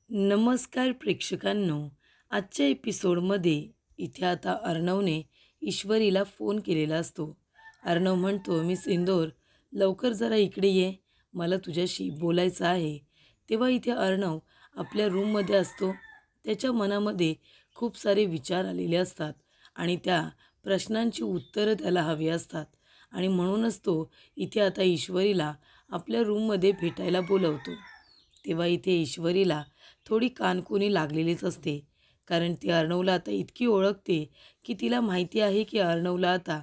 नमस्कार प्रेक्षकांनो. आजच्या एपिसोडमध्ये इथे आता अर्णवने ईश्वरीला फोन केलेला असतो. अर्णव म्हणतो, मिस इंदोर, लवकर जरा इकडे ये, मला तुझ्याशी बोलायचं आहे. तेव्हा इथे अर्णव आपल्या रूममध्ये असतो. त्याच्या मनामध्ये खूप सारे विचार आलेले असतात आणि त्या प्रश्नांची उत्तरं त्याला हवी असतात आणि म्हणूनच तो इथे आता ईश्वरीला आपल्या रूममध्ये भेटायला बोलवतो. तेव्हा इथे ईश्वरीला थोडी कानकुनी लागलेलीच असते, कारण ती अर्णवला आता इतकी ओळखते की तिला माहिती आहे की अर्णवला आता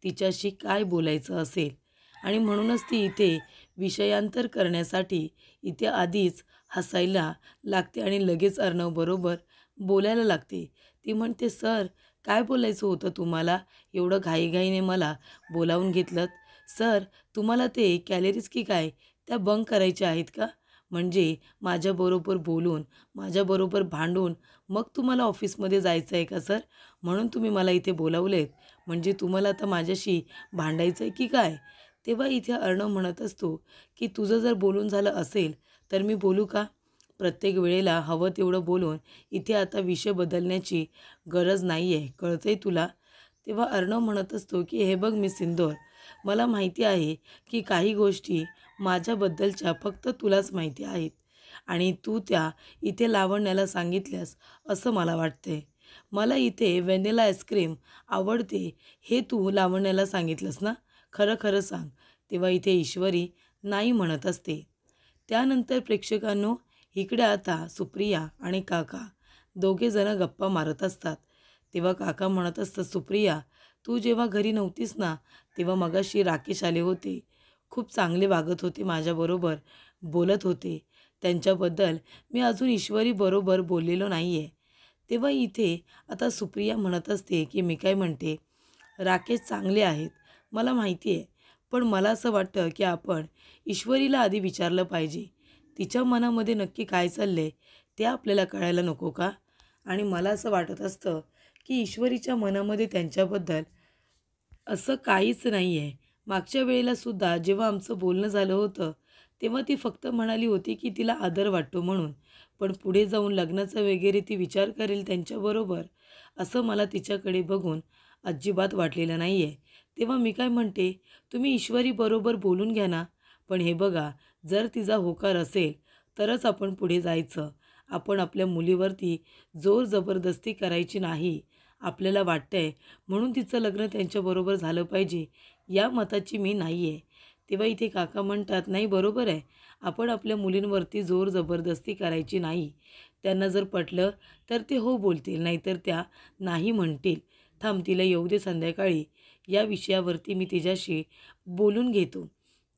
तिच्याशी काय बोलायचं असेल आणि म्हणूनच ती इथे विषयांतर करण्यासाठी इथे आधीच हसायला लागते आणि लगेच अर्णवबरोबर बोलायला लागते. ती म्हणते, सर, काय बोलायचं होतं तुम्हाला? एवढं घाईघाईने मला बोलावून घेतलं. सर, तुम्हाला ते कॅलरीज की काय त्या बंक करायच्या आहेत का? म्हणजे माझ्याबरोबर बोलून, माझ्याबरोबर भांडून मग तुम्हाला ऑफिसमध्ये जायचं आहे का सर? म्हणून तुम्ही मला इथे बोलावलेत? म्हणजे तुम्हाला आता माझ्याशी भांडायचं आहे की काय? तेव्हा इथे अर्णव म्हणत असतो की तुझं जर बोलून झालं असेल तर मी बोलू का? प्रत्येक वेळेला हवं तेवढं बोलून इथे आता विषय बदलण्याची गरज नाही आहे, कळतंय तुला? तेव्हा अर्णव म्हणत असतो की हे बघ मिस इंदोर, मला माहिती आहे की काही गोष्टी माझ्याबद्दलच्या फक्त तुलाच माहिती आहेत आणि तू त्या इथे लावण्याला सांगितल्यास असं मला वाटतंय. मला इथे व्हॅनिला आईस्क्रीम आवडते हे तू लावण्याला सांगितलंस ना? खरं खरं सांग. तेव्हा इथे ईश्वरी नाही म्हणत असते. त्यानंतर प्रेक्षकांनो, इकडे आता सुप्रिया आणि काका दोघेजणं गप्पा मारत असतात. तेव्हा काका म्हणत असतात, सुप्रिया, तू जेव्हा घरी नव्हतीस ना, तेव्हा मगाशी राकेश आले होते. खूप चांगले वागत होते, माझ्याबरोबर बोलत होते. त्यांच्याबद्दल मी अजून ईश्वरीबरोबर बोललेलो नाही आहे. तेव्हा इथे आता सुप्रिया म्हणत असते की मी काय म्हणते, राकेश चांगले आहेत, मला माहिती आहे. पण मला असं वाटतं की आपण ईश्वरीला आधी विचारलं पाहिजे. तिच्या मनामध्ये नक्की काय चाललं आहे ते आपल्याला कळायला नको का? आणि मला असं वाटत असतं की ईश्वरीच्या मनामध्ये त्यांच्याबद्दल असं काहीच नाही आहे. मागच्या वेळेलासुद्धा जेव्हा आमचं बोलणं झालं होतं, तेव्हा ती फक्त म्हणाली होती की तिला आदर वाटतो म्हणून. पण पुढे जाऊन लग्नाचा वगैरे ती विचार करेल त्यांच्याबरोबर, असं मला तिच्याकडे बघून अजिबात वाटलेलं नाही आहे. तेव्हा मी काय म्हणते, तुम्ही ईश्वरीबरोबर बोलून घ्या ना. पण हे बघा, जर तिचा होकार असेल तरच आपण पुढे जायचं. आपण आपल्या मुलीवरती जोर जबरदस्ती करायची नाही. आपल्याला वाटतंय म्हणून तिचं लग्न त्यांच्याबरोबर झालं पाहिजे, या मताची मी नाही आहे. तेव्हा इथे काका म्हणतात, नाही, बरोबर आहे, आपण आपल्या मुलींवरती जोर जबरदस्ती करायची नाही. त्यांना जर पटलं तर ते हो बोलतील, नाहीतर त्या नाही म्हणतील. थांब, तिला येऊ दे संध्याकाळी, या विषयावरती मी तिच्याशी बोलून घेतो.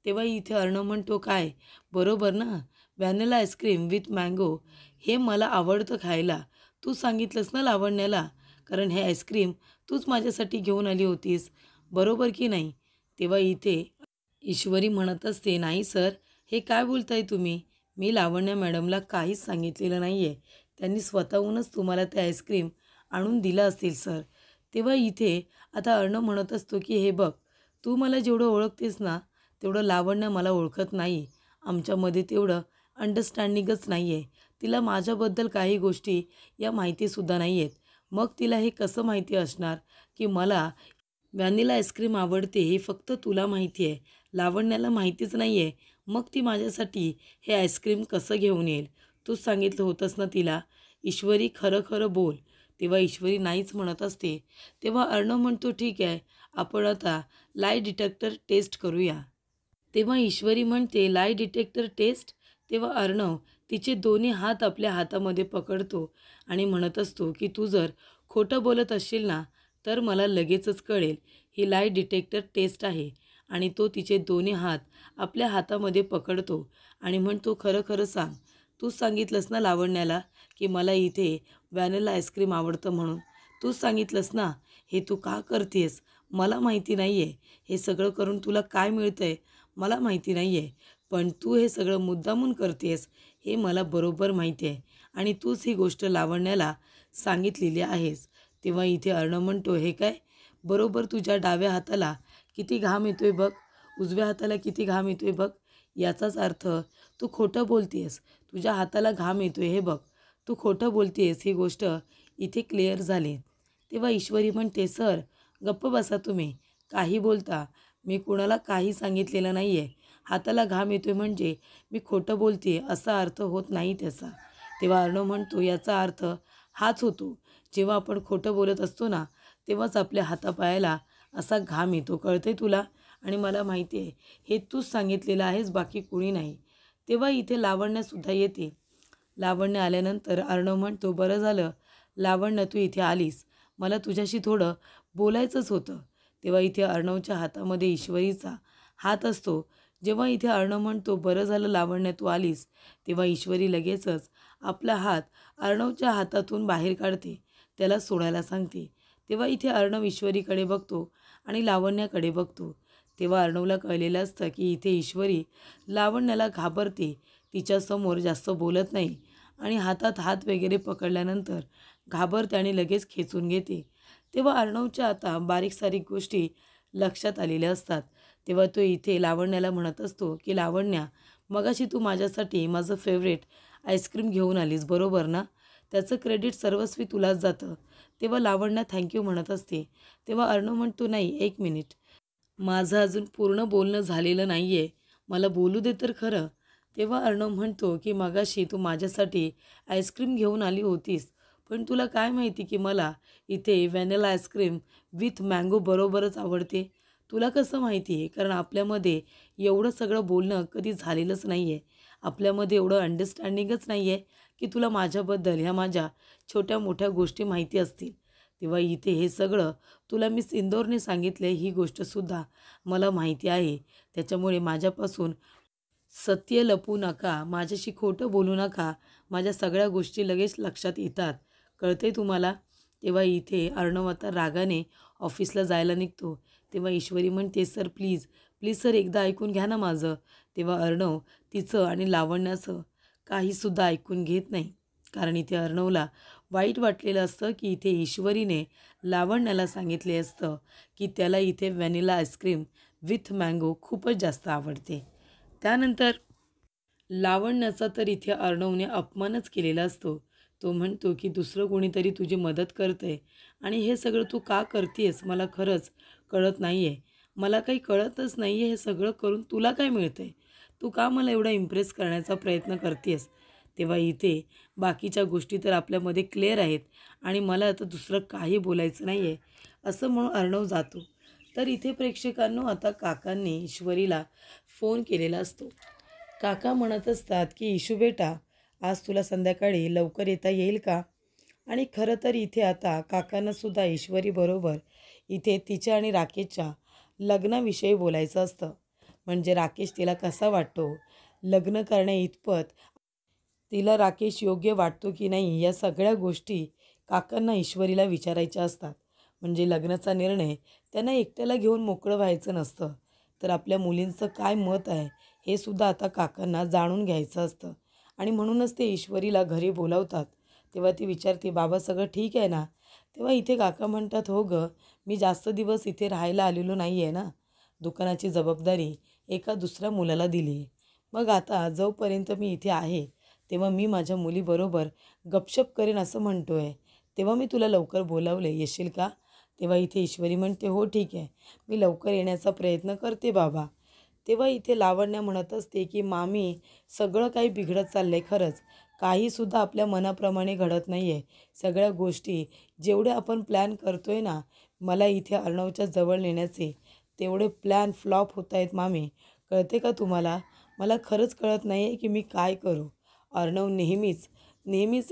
तेव्हा इथे अर्णव म्हणतो, काय बरोबर ना, व्हॅनिला आईस्क्रीम विथ मँगो हे मला आवडतं खायला. तू सांगितलंस ना लावण्याला, कारण हे आईस्क्रीम तूच माझ्यासाठी घेऊन आली होतीस, बरोबर की नाही? तेव्हा इथे ईश्वरी म्हणत असते, नाही सर, हे काय बोलताय तुम्ही? मी लावण्या मॅडमला काहीच सांगितलेलं नाही आहे. त्यांनी स्वतःहूनच तुम्हाला ते आईस्क्रीम आणून दिलं असेल सर. तेव्हा इथे आता अर्णव म्हणत असतो की हे बघ, तू मला जेवढं ओळखतेस ना, तेवढं लावण्य मला ओळखत नाही. आमच्यामध्ये तेवढं अंडरस्टँडिंगच नाही आहे. तिला माझ्याबद्दल काही गोष्टी या माहितीसुद्धा नाही आहेत. मग तिला हे कसं माहिती असणार की मला व्हॅनिला आईस्क्रीम आवडते हे फक्त तुला माहिती आहे, लावण्याला माहितीच नाही आहे. मग ती माझ्यासाठी हे आईस्क्रीम कसं घेऊन येईल? तूच सांगितलं होतंस ना तिला. ईश्वरी, खरं खरं बोल. तेव्हा ईश्वरी नाहीच म्हणत असते. तेव्हा अर्णव म्हणतो, ठीक आहे, आपण आता लाय डिटेक्टर टेस्ट करूया. तेव्हा ईश्वरी म्हणते, लाय डिटेक्टर टेस्ट? तेव्हा अर्णव तिचे दोन्ही हात आपल्या हातामध्ये पकडतो आणि म्हणत असतो की तू जर खोटं बोलत असशील ना, तर मला लगेचच कळेल ही लाय डिटेक्टर टेस्ट आहे. आणि तो तिचे दोन्ही हात आपल्या हातामध्ये पकडतो आणि म्हणतो, खरं खरं सांग, तूच सांगितलंस ना लावण्याला की मला इथे व्हॅनिला आईस्क्रीम आवडतं म्हणून? तूच सांगितलंस ना. हे तू का करतेस? मला माहिती नाही आहे. हे सगळं करून तुला काय मिळतं आहे मला माहिती नाही आहे. पण तू हे सगळं मुद्दामून करतेस हे मला बरोबर माहिती आहे आणि तूच ही गोष्ट लावण्याला सांगितलेली आहेस. तेव्हा इथे अर्णव म्हणतो, हे काय, बरोबर तुझ्या डाव्या हाताला किती घाम येतोय बघ, उजव्या हाताला किती घाम येतोय बघ. याचाच अर्थ तू खोटं बोलतेस. तुझ्या हाताला घाम येतोय हे बघ. तू खोटं बोलतेस ही गोष्ट इथे क्लिअर झाली. तेव्हा ईश्वरी म्हणते, सर गप्प बसा तुम्ही, काही बोलता. मी कुणाला काही सांगितलेलं नाही आहे. हाताला घाम येतोय म्हणजे मी खोटं बोलते असा अर्थ होत नाही त्याचा. तेव्हा अर्णव म्हणतो, याचा अर्थ हाच होतो. जेव्हा आपण खोटं बोलत असतो ना, तेव्हाच आपल्या हातापायाला असा घाम येतो, कळतंय तुला? आणि मला माहिती आहे हे तूच सांगितलेलं आहेस, बाकी कुणी नाही. तेव्हा इथे लावण्यसुद्धा येते. लावण्य आल्यानंतर अर्णव म्हणतो, बरं झालं लावण्य तू इथे आलीस, मला तुझ्याशी थोडं बोलायचंच होतं. तेव्हा इथे अर्णवच्या हातामध्ये ईश्वरीचा हात असतो. जेव्हा इथे अर्णव म्हणतो, बरं झालं लावण्य तू आलीस, तेव्हा ईश्वरी लगेचच आपला हात अर्णवच्या हातातून बाहेर काढते, त्याला सोडायला सांगते. तेव्हा इथे अर्णव ईश्वरीकडे बघतो आणि लावण्याकडे बघतो. तेव्हा अर्णवला कळलेलं असतं की इथे ईश्वरी लावण्याला घाबरते, तिच्यासमोर जास्त बोलत नाही आणि हातात हात वगैरे पकडल्यानंतर घाबरते आणि लगेच खेचून घेते. तेव्हा अर्णवच्या आता बारीक सारीक गोष्टी लक्षात आलेल्या असतात. तेव्हा तो इथे लावण्याला म्हणत असतो की लावण्या, मगाशी तू माझ्यासाठी माझं फेवरेट आईस्क्रीम घेऊन आलीस बरोबर ना, त्याचं क्रेडिट सर्वस्वी तुलाच जातं. तेव्हा लावण्या थँक्यू म्हणत असते. तेव्हा अर्णव म्हणतो, नाही एक मिनिट, माझं अजून पूर्ण बोलणं झालेलं नाही आहे, मला बोलू दे तर खरं. तेव्हा अर्णव म्हणतो की मगाशी तू माझ्यासाठी आईस्क्रीम घेऊन आली होतीस, पण तुला काय माहिती की मला इथे व्हॅनिला आईस्क्रीम विथ मँगो बरोबरच आवडते. तुला कसं माहिती आहे? कारण आपल्यामध्ये एवढं सगळं बोलणं कधी झालेलंच नाही आहे. आपल्यामध्ये एवढं अंडरस्टँडिंगच नाही आहे की तुला माझ्याबद्दल ह्या माझ्या छोट्या मोठ्या गोष्टी माहिती असतील. तेव्हा इथे हे सगळं तुला मिस इंदोरने सांगितले ही गोष्टसुद्धा मला माहिती आहे. त्याच्यामुळे माझ्यापासून सत्य लपवू नका, माझ्याशी खोटं बोलू नका. माझ्या सगळ्या गोष्टी लगेच लक्षात येतात, कळते तुम्हाला? तेव्हा इथे अर्णव आता रागाने ऑफिसला जायला निघतो. तेव्हा ईश्वरी म्हणते, सर प्लीज प्लीज सर एकदा ऐकून घ्या ना माझं. तेव्हा अर्णव तिचं आणि लावण्याचं काहीसुद्धा ऐकून घेत नाही. कारण इथे अर्णवला वाईट वाटलेलं असतं की इथे ईश्वरीने लावण्याला सांगितले असतं की त्याला इथे व्हॅनिला आईस्क्रीम विथ मँगो खूपच जास्त आवडते. त्यानंतर लावण्याचा तर इथे अर्णवने अपमानच केलेला असतो. तो म्हणतो की दुसरं कोणीतरी तुझी मदत करतंय आणि हे सगळं तू का करतेस मला खरंच कळत नाही आहे. मला काही कळतच नाही आहे हे सगळं करून तुला काय मिळतं आहे? तू का मला एवढा इम्प्रेस करण्याचा प्रयत्न करतेस? तेव्हा इथे बाकीच्या गोष्टी तर आपल्यामध्ये क्लिअर आहेत आणि मला आता दुसरं काही बोलायचं नाही आहे, असं म्हणून अर्णव जातो. तर इथे प्रेक्षकांनो आता काकांनी ईश्वरीला फोन केलेला असतो. काका म्हणत असतात की इशू बेटा, आज तुला संध्याकाळी लवकर येता येईल का? आणि खरं तर इथे आता काकांनासुद्धा ईश्वरीबरोबर इथे तिच्या आणि राकेशच्या लग्नाविषयी बोलायचं असतं. म्हणजे राकेश तिला कसा वाटतो, लग्न करण्या इतपत तिला राकेश योग्य वाटतो की नाही, या सगळ्या गोष्टी काकांना ईश्वरीला विचारायच्या असतात. म्हणजे लग्नाचा निर्णय त्यांना एकट्याला घेऊन मोकळं व्हायचं नसतं, तर आपल्या मुलींचं काय मत आहे हे सुद्धा आता काकांना जाणून घ्यायचं असतं. आणि म्हणूनच ते ईश्वरीला घरी बोलावतात. तेव्हा ती विचारते, बाबा सगळं ठीक आहे ना? तेव्हा इथे काका म्हणतात, हो गं, मी जास्त दिवस इथे राहायला आलेलो नाही आहे ना, दुकानाची जबाबदारी एका दुसऱ्या मुलाला दिली आहे. मग आता जोपर्यंत मी इथे आहे तेव्हा मी माझ्या मुलीबरोबर गपशप करेन असं म्हणतो आहे. तेव्हा मी तुला लवकर बोलावले, येशील का? तेव्हा इथे ईश्वरी म्हणते, हो ठीक आहे, मी लवकर येण्याचा प्रयत्न करते बाबा. तेव्हा इथे लावण्या म्हणत असते की मामी, सगळं काही बिघडत चाललं आहे खरंच. काहीसुद्धा आपल्या मनाप्रमाणे घडत नाही आहे. सगळ्या गोष्टी जेवढे आपण प्लॅन करतो आहे ना, मला इथे अर्णवच्या जवळ नेण्याचे, तेवढे प्लॅन फ्लॉप होत आहेत मामी. कळते का तुम्हाला? मला खरंच कळत नाही आहे की मी काय करू. अर्णव नेहमीच नेहमीच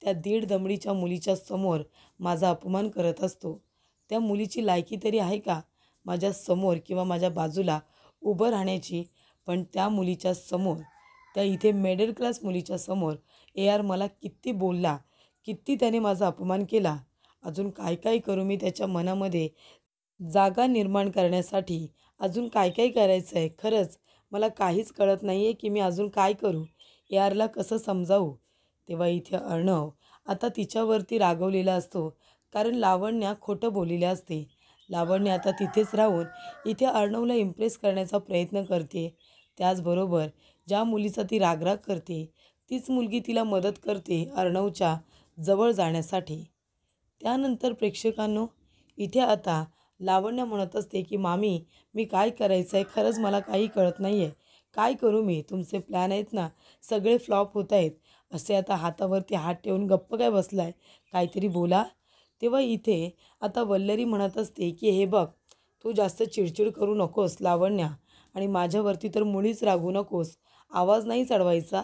त्या दीड दमडीच्या मुलीच्या समोर माझा अपमान करत असतो. त्या मुलीची लायकी तरी आहे का माझ्या समोर किंवा माझ्या बाजूला उभं राहण्याची? पण त्या मुलीच्या समोर, त्या इथे मिडल क्लास मुलीच्या समोर मला किती बोलला, किती त्याने माझा अपमान केला. अजून काय काय करू मी त्याच्या मनामध्ये जागा निर्माण करण्यासाठी? अजून काय काय करायचं आहे? खरंच मला काहीच कळत नाही आहे की मी अजून काय करू, ला कसं समजावू? तेव्हा इथे अर्णव आता तिच्यावरती रागवलेला असतो, कारण लावण्या खोटं बोललेली असते. लावण्य आता तिथेच राहून इथे अर्णवला इम्प्रेस करण्याचा प्रयत्न करते. त्याचबरोबर ज्या मुलीचा ती रागराग करते तीच मुलगी तिला मदत करते अर्णवच्या जवळ जाण्यासाठी. त्यानंतर प्रेक्षकांनो, इथे आता लावण्य म्हणत असते की मामी, मी काय करायचं आहे खरंच मला काही कळत नाही आहे. काय करू मी? तुमचे प्लॅन आहेत ना सगळे फ्लॉप होत आहेत. असे आता हातावरती हात ठेवून गप्प काय बसलाय? काहीतरी बोला. तेव्हा इथे आता वल्लरी म्हणत असते की हे बघ, तू जास्त चिडचिड करू नकोस लावण्या, आणि माझ्यावरती तर मुळीच रागू नकोस. आवाज नाही चढवायचा.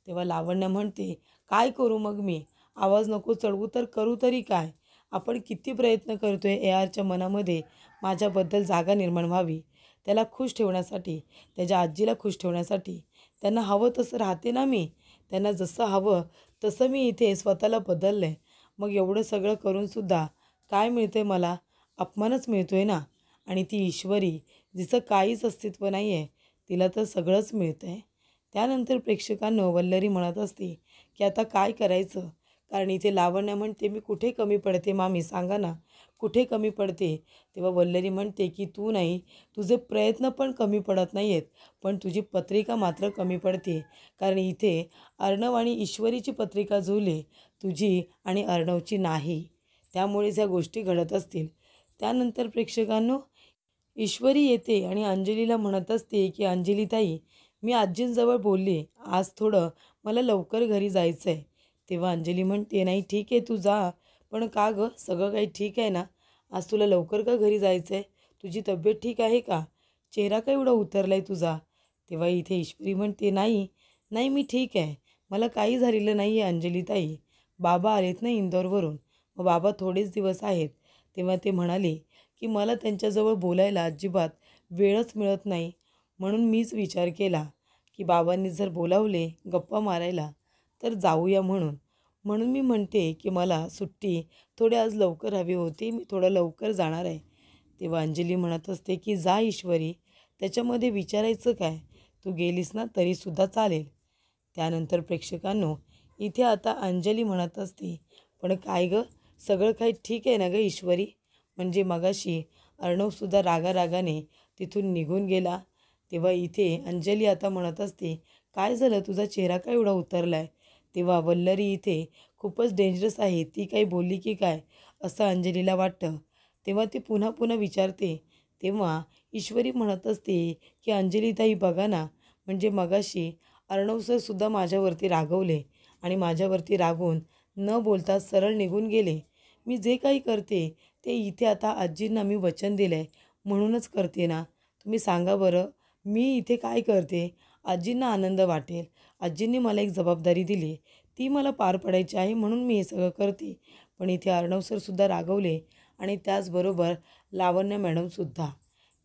तेव्हा लावण्य म्हणते, काय करू मग मी? आवाज नको चढवू तर करू तरी काय? आपण किती प्रयत्न करतोय ARच्या मनामध्ये माझ्याबद्दल जागा निर्माण व्हावी, त्याला खुश ठेवण्यासाठी, त्याच्या आजीला खुश ठेवण्यासाठी. त्यांना हवं तसं राहते ना मी. त्यांना जसं हवं तसं मी इथे स्वतःला बदललं आहे. मग एवढं सगळं करूनसुद्धा काय मिळतं आहे मला? अपमानच मिळतो आहे ना. आणि ती ईश्वरी, जिचं काहीच अस्तित्व नाही आहे, तिला तर सगळंच मिळतं आहे. त्यानंतर प्रेक्षकांनो, वल्लरी म्हणत असते की आता काय करायचं? कारण इथे लावण्य म्हणते, मी कुठे कमी पडते मामी, सांगा ना, कुठे कमी पडते? तेव्हा वल्लरी म्हणते की तू नाही, तुझे प्रयत्न पण कमी पडत नाही आहेत, पण तुझी पत्रिका मात्र कमी पडते. कारण इथे अर्णव आणि ईश्वरीची पत्रिका जुळली, तुझी आणि अर्णवची नाही. त्यामुळेच ह्या गोष्टी घडत असतील. त्यानंतर प्रेक्षकांनो, ईश्वरी येते आणि अंजलीला म्हणत असते की अंजलीताई, मी आजींजवळ बोलले, आज थोडं मला लवकर घरी जायचं आहे. तेव्हा अंजली म्हणते, नाही ठीक आहे तू जा, पण का गं, सगळं काही ठीक आहे ना? आज तुला लवकर का घरी जायचं आहे? तुझी तब्येत ठीक आहे का? चेहरा का एवढा उतरला आहे तुझा? तेव्हा इथे ईश्वरी म्हणते, नाही नाही, मी ठीक आहे, मला काही झालेलं नाही आहे अंजलीताई. बाबा आलेत ना इंदोरवरून, मग बाबा थोडेच दिवस आहेत. तेव्हा ते म्हणाले की मला त्यांच्याजवळ बोलायला अजिबात वेळच मिळत नाही, म्हणून मीच विचार केला की बाबांनी जर बोलावले गप्पा मारायला तर जाऊया म्हणून. म्हणून मी म्हणते की मला सुट्टी थोडी आज लवकर हवी होती, मी थोडं लवकर जाणार आहे. तेव्हा अंजली म्हणत असते की जा ईश्वरी, त्याच्यामध्ये विचारायचं काय? तू गेलीस ना तरीसुद्धा चालेल. त्यानंतर प्रेक्षकांनो, इथे आता अंजली म्हणत असते, पण काय गं, सगळं काही ठीक आहे ना गं ईश्वरी? म्हणजे मगाशी अर्णवसुद्धा रागारागाने तिथून निघून गेला. तेव्हा इथे अंजली आता म्हणत असते, काय झालं, तुझा चेहरा का एवढा उतरला आहे? तेव्हा वल्लरी इथे खूपच डेंजरस आहे, ती काही बोलली की काय असं अंजलीला वाटतं. तेव्हा ती पुन्हा पुन्हा विचारते. तेव्हा ईश्वरी म्हणत असते की अंजलीताई बघा ना, म्हणजे मगाशी अर्णव सरसुद्धा माझ्यावरती रागवले आणि माझ्यावरती रागवून न बोलता सरळ निघून गेले. मी जे काही करते ते इथे आता आजींना मी वचन दिलं आहे म्हणूनच करते ना. तुम्ही सांगा बरं, मी इथे काय करते? आजींना आनंद वाटेल, आजींनी मला एक जबाबदारी दिली, ती मला पार पाडायची आहे म्हणून मी हे सगळं करते. पण इथे अर्णव सरसुद्धा रागवले आणि त्याचबरोबर लावण्य मॅडमसुद्धा.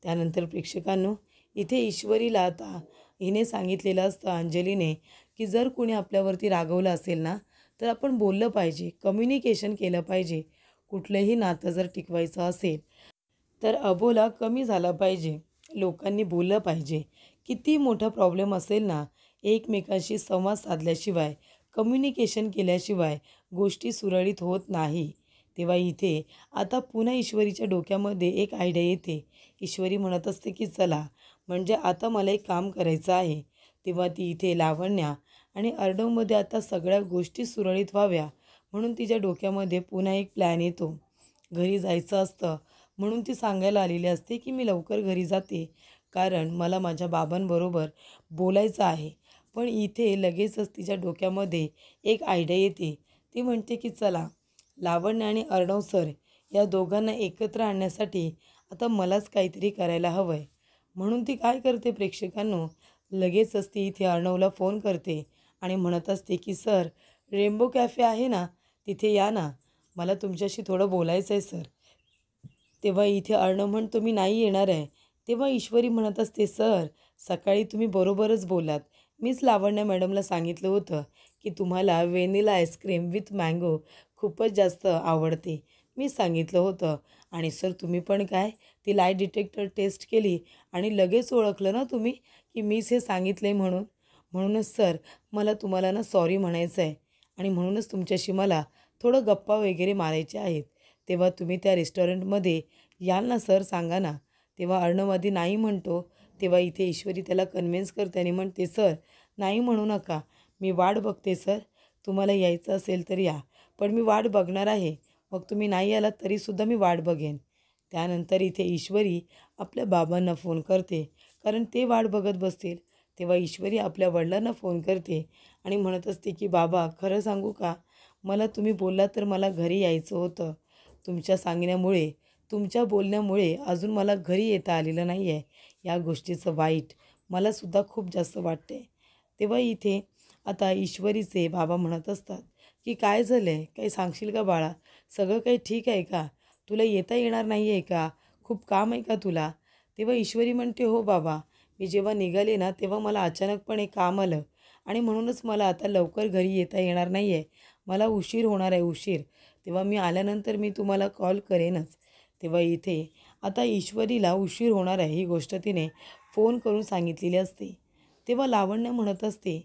त्यानंतर प्रेक्षकांनो, इथे ईश्वरीला आता हिने सांगितलेलं असतं अंजलीने की जर कोणी आपल्यावरती रागवलं असेल ना, तर आपण बोललं पाहिजे, कम्युनिकेशन केलं पाहिजे. कुठलंही नातं जर टिकवायचं असेल तर अबोला कमी झाला पाहिजे, लोकांनी बोललं पाहिजे. किती मोठा प्रॉब्लेम असेल ना, एकमेकांशी संवाद साधल्याशिवाय, कम्युनिकेशन केल्याशिवाय गोष्टी सुरळीत होत नाही. तेव्हा इथे आता पुन्हा ईश्वरीच्या डोक्यामध्ये एक आयडिया येते. ईश्वरी म्हणत असते की चला, म्हणजे आता मला एक काम करायचं आहे. तेव्हा ती इथे लावण्या आणि अर्णवमध्ये आता सगळ्या गोष्टी सुरळीत व्हाव्या म्हणून तिच्या डोक्यामध्ये पुन्हा एक प्लॅन येतो. घरी जायचं असतं म्हणून ती सांगायला आलेली असते की मी लवकर घरी जाते, कारण मला माझ्या बाबांबरोबर बोलायचं आहे. पण इथे लगेचच तिच्या डोक्यामध्ये एक आयडिया येते. ती म्हणते की चला, लावण्य आणि अर्णव सर या दोघांना एकत्र आणण्यासाठी आता मलाच काहीतरी करायला हवं आहे. म्हणून ती काय करते प्रेक्षकांनो, लगेचच ती इथे अर्णवला फोन करते आणि म्हणत असते की सर, रेनबो कॅफे आहे ना, तिथे या ना, मला तुमच्याशी थोडं बोलायचं आहे सर. तेव्हा इथे अर्णव म्हणतो, मी नाही येणार आहे. तेव्हा ईश्वरी म्हणत असते, सर, सकाळी तुम्ही बरोबरच बोलात. मीच लावण्य मॅडमला सांगितलं होतं की तुम्हाला व्हॅनिला आईस्क्रीम विथ मँगो खूपच जास्त आवडते. मी सांगितलं होतं आणि सर तुम्ही पण काय, ती लाय डिटेक्टर टेस्ट केली आणि लगेच ओळखलं ना तुम्ही की मीच हे सांगितलं आहे म्हणून. म्हणूनच सर, मला तुम्हाला ना सॉरी म्हणायचं आहे आणि म्हणूनच तुमच्याशी मला थोडं गप्पा वगैरे मारायचे आहेत. तेव्हा तुम्ही त्या रेस्टॉरंटमध्ये याल ना सर, सांगा ना. तेव्हा अर्णव आधी नाही म्हणतो. तेव्हा इथे ईश्वरी त्याला कन्व्हिन्स करते आणि म्हणते, सर नाही म्हणू नका, मी वाट बघते सर. तुम्हाला यायचं असेल तर या. पण मी वाट बघणार आहे. मग तुम्ही नाही आलात तरीसुद्धा मी वाट बघेन. त्यानंतर इथे ईश्वरी आपल्या बाबांना फोन करते, कारण ते वाट बघत बसतील. तेव्हा ईश्वरी आपल्या वडिलांना फोन करते आणि म्हणत असते की बाबा, खरं सांगू का, मला तुम्ही बोललात तर मला घरी यायचं होतं. तुमच्या सांगण्यामुळे, तुमच्या बोलण्यामुळे अजून मला घरी येता आलेलं नाही आहे. या गोष्टीचं वाईट मलासुद्धा खूप जास्त वाटते. तेव्हा इथे आता ईश्वरीचे बाबा म्हणत असतात की काय झालं आहे, काही सांगशील का बाळा? सगळं काही ठीक आहे का? तुला येता येणार नाही आहे का? खूप काम आहे का तुला? तेव्हा ईश्वरी म्हणते हो बाबा, मी जेव्हा निघाले ना तेव्हा मला अचानकपणे काम आलं आणि म्हणूनच मला आता लवकर घरी येता येणार नाही आहे. मला उशीर होणार आहे, उशीर. तेव्हा मी आल्यानंतर मी तुम्हाला कॉल करेनच. तेव्हा इथे आता ईश्वरीला उशीर होणार आहे ही गोष्ट तिने फोन करून सांगितलेली असते. तेव्हा लावण्य म्हणत असते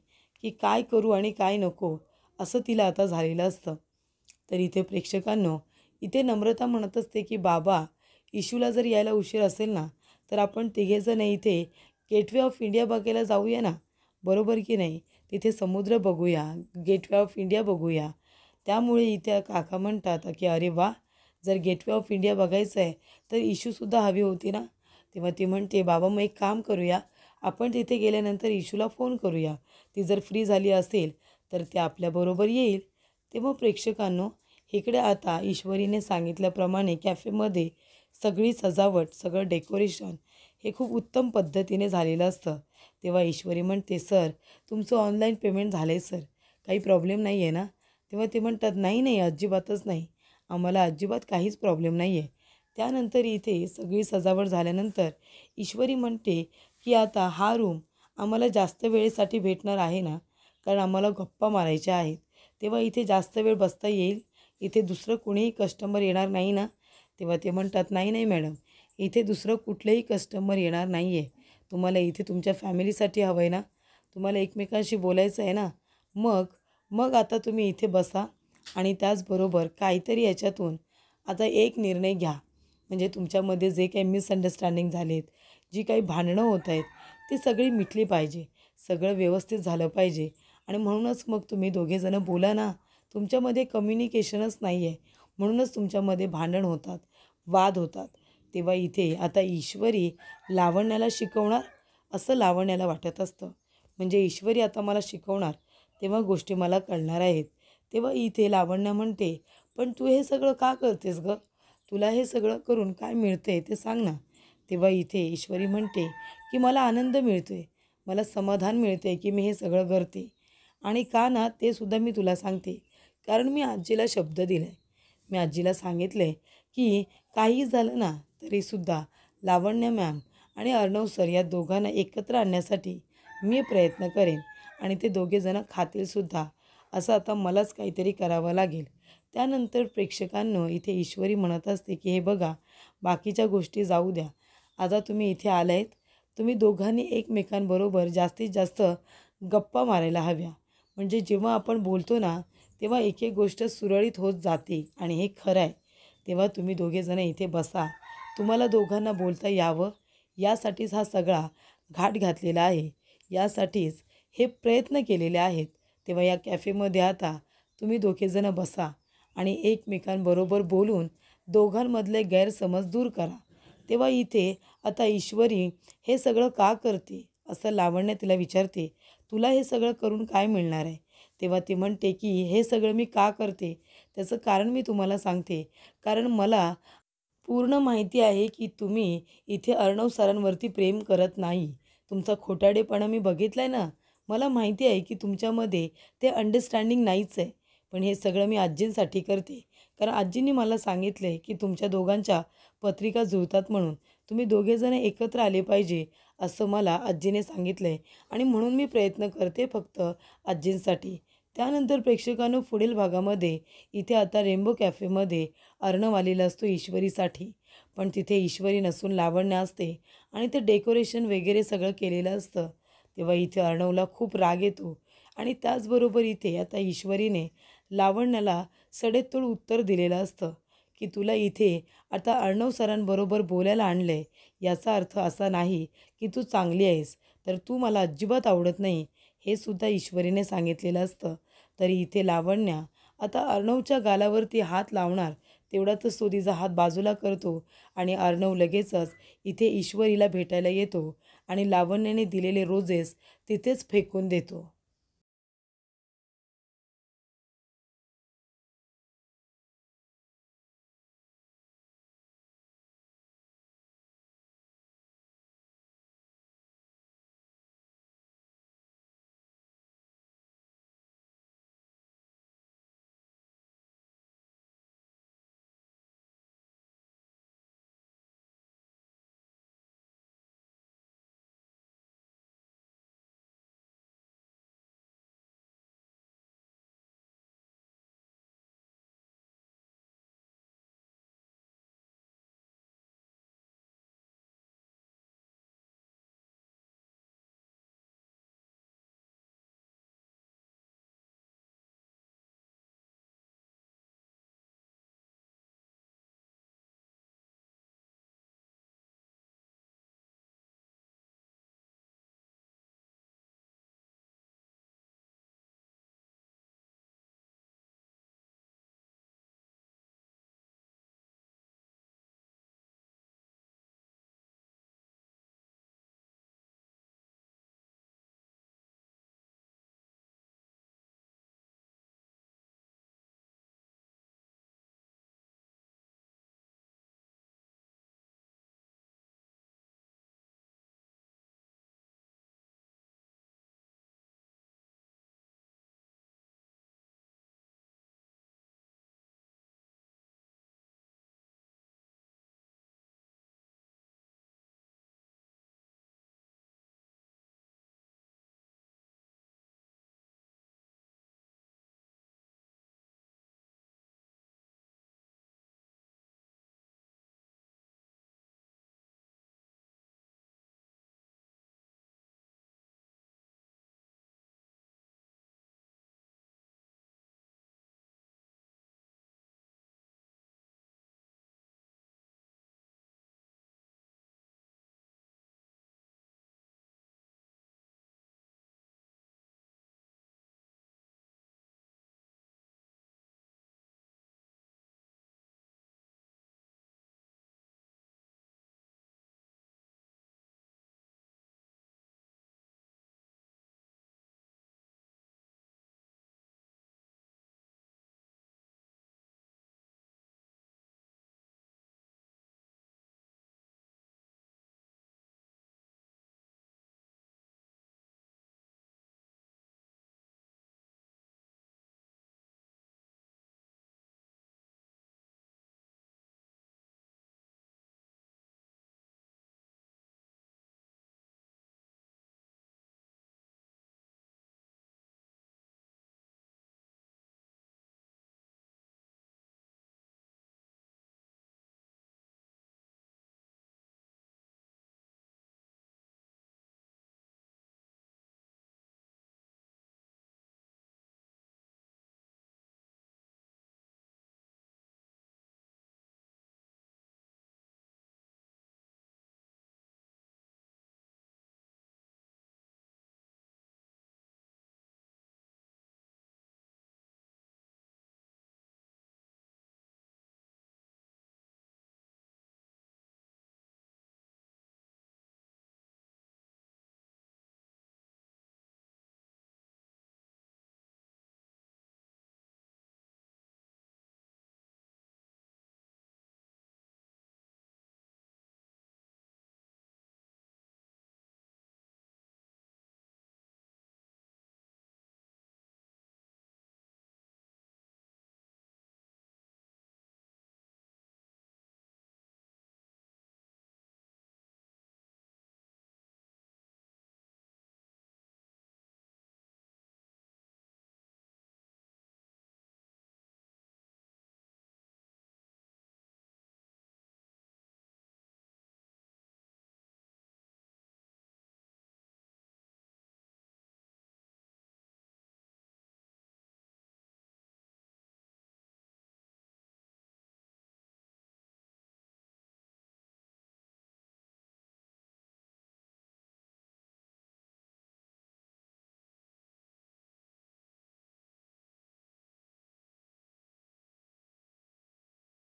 की काय करू आणि काय नको, असं तिला आता झालेलं असतं. तर इथे प्रेक्षकांनो, इथे नम्रता म्हणत असते की बाबा, इशूला जर यायला उशीर असेल ना, तर आपण तिघेजण इथे गेटवे ऑफ इंडिया बघायला जाऊया ना, बरोबर की नाही? तिथे समुद्र बघूया, गेटवे ऑफ इंडिया बघूया. त्यामुळे इथे काका म्हणतात की अरे वा, जर गेटवे ऑफ इंडिया बघायचं आहे तर इशूसुद्धा हवी होती ना. तेव्हा ती म्हणते बाबा, मग एक काम करूया, आपण तिथे गेल्यानंतर इशूला फोन करूया. ती जर फ्री झाली असेल तर ती आपल्याबरोबर येईल. तेव्हा प्रेक्षकांनो, इकडे आता ईश्वरीने सांगितल्याप्रमाणे कॅफेमध्ये सगळी सजावट, सगळं डेकोरेशन हे खूप उत्तम पद्धतीने झालेलं असतं. तेव्हा ईश्वरी म्हणते सर, तुमचं ऑनलाईन पेमेंट झालं आहे सर, काही प्रॉब्लेम नाही आहे ना? तेव्हा ते म्हणतात नाही नाही, अजिबातच नाही, आम्हाला अजिबात काहीच प्रॉब्लेम नाही आहे. त्यानंतर इथे सगळी सजावट झाल्यानंतर ईश्वरी म्हणते की आता हा रूम आम्हाला जास्त वेळेसाठी भेटणार आहे ना, कारण आम्हाला गप्पा मारायच्या आहेत. तेव्हा इथे जास्त वेळ बसता येईल, इथे दुसरं कोणीही कस्टमर येणार नाही ना? तेव्हा ते म्हणतात नाही नाही मॅडम, इथे दुसरं कुठलंही कस्टमर येणार नाही आहे. तुम्हाला इथे तुमच्या फॅमिलीसाठी हवं आहे ना, तुम्हाला एकमेकांशी बोलायचं आहे ना, मग मग आता तुम्ही इथे बसा आणि त्याचबरोबर काहीतरी याच्यातून आता एक निर्णय घ्या. म्हणजे तुमच्यामध्ये जे काही मिसअंडरस्टँडिंग झालेत, जी काही भांडणं होत आहेत, ती सगळी मिटली पाहिजे. सगळं व्यवस्थित झालं पाहिजे आणि म्हणूनच मग तुम्ही दोघेजणं बोला ना. तुमच्यामध्ये कम्युनिकेशनच नाही आहे, म्हणूनच तुमच्यामध्ये भांडण होतात, वाद होतात. तेव्हा इथे आता ईश्वरी लावण्याला शिकवणार, असं लावण्याला वाटत असतं. म्हणजे ईश्वरी आता मला शिकवणार, तेव्हा गोष्टी मला कळणार आहेत. तेव्हा इथे लावण्य म्हणते, पण तू हे सगळं का करतेस गं? तुला हे सगळं करून काय मिळतंय ते सांग ना. तेव्हा इथे ईश्वरी म्हणते की मला आनंद मिळतोय, मला समाधान मिळते की मी हे सगळं करते. आणि का ना, ते सुद्धा मी तुला सांगते. कारण मी आजीला शब्द दिला आहे. मी आजीला सांगितलं आहे की काही झालं ना तरीसुद्धा लावण्य मॅम आणि अर्णव सर या दोघांना एकत्र आणण्यासाठी मी प्रयत्न करेन आणि ते दोघेजणं खातीलसुद्धा. असं आता मलाच काहीतरी करावं लागेल. त्यानंतर प्रेक्षकांनो, इथे ईश्वरी म्हणत असते की हे बघा, बाकीच्या गोष्टी जाऊ द्या. आता तुम्ही इथे आलायत, तुम्ही दोघांनी एकमेकांबरोबर जास्तीत जास्त गप्पा मारायला हव्या. म्हणजे जेव्हा आपण बोलतो ना, तेव्हा एक एक गोष्ट सुरळीत होत जाते आणि हे खरं आहे. तेव्हा तुम्ही दोघेजणं इथे बसा. तुम्हाला दोघांना बोलता यावं, यासाठीच हा सगळा घाट घातलेला आहे. यासाठीच हे प्रयत्न केलेले आहेत. तेव्हा या कॅफेमध्ये आता तुम्ही दोघेजणं बसा आणि एकमेकांबरोबर बोलून दोघांमधले गैरसमज दूर करा. तेव्हा इथे आता ईश्वरी हे सगळं का करते, असं लावण्य तिला विचारते. तुला हे सगळं करून काय मिळणार आहे? तेव्हा ती म्हणते की हे सगळं मी का करते, त्याचं कारण मी तुम्हाला सांगते. कारण मला पूर्ण माहिती आहे की तुम्ही इथे अर्णव सरांवरती प्रेम करत नाही. तुमचा खोटारडेपणा मी बघितला आहे ना. मला माहिती आहे की तुमच्यामध्ये ते अंडरस्टँडिंग नाहीच आहे. पण हे सगळं मी आजींसाठी करते. कारण आजींनी मला सांगितलं की तुमच्या दोघांच्या पत्रिका जुळतात म्हणून. तुम्ही दोघेजण एकत्र आले पाहिजे, असं मला आजीने सांगितलं आहे आणि म्हणून मी प्रयत्न करते फक्त आजींसाठी. त्यानंतर प्रेक्षकांनो, पुढील भागामध्ये इथे आता रेनबो कॅफेमध्ये अर्णव आलेला असतो ईश्वरीसाठी. पण तिथे ईश्वरी नसून लावण्य असते आणि ते डेकोरेशन वगैरे सगळं केलेलं असतं. तेव्हा इथे अर्णवला खूप राग येतो आणि त्याचबरोबर इथे आता ईश्वरीने लावण्याला सडेतोड उत्तर दिलेलं असतं की तुला इथे आता अर्णव सरांबरोबर बोलायला आणलं आहे, याचा अर्थ असा नाही की तू चांगली आहेस, तर तू मला अजिबात आवडत नाही, हे सुद्धा ईश्वरीने सांगितलेलं असतं. तरी इथे लावण्या आता अर्णवच्या गालावरती हात लावणार तेवढ्यातच तो तिचा हात बाजूला करतो आणि अर्णव लगेचच इथे ईश्वरीला भेटायला येतो आणि लावण्याने दिलेले रोजेस तिथेच फेकून देतो.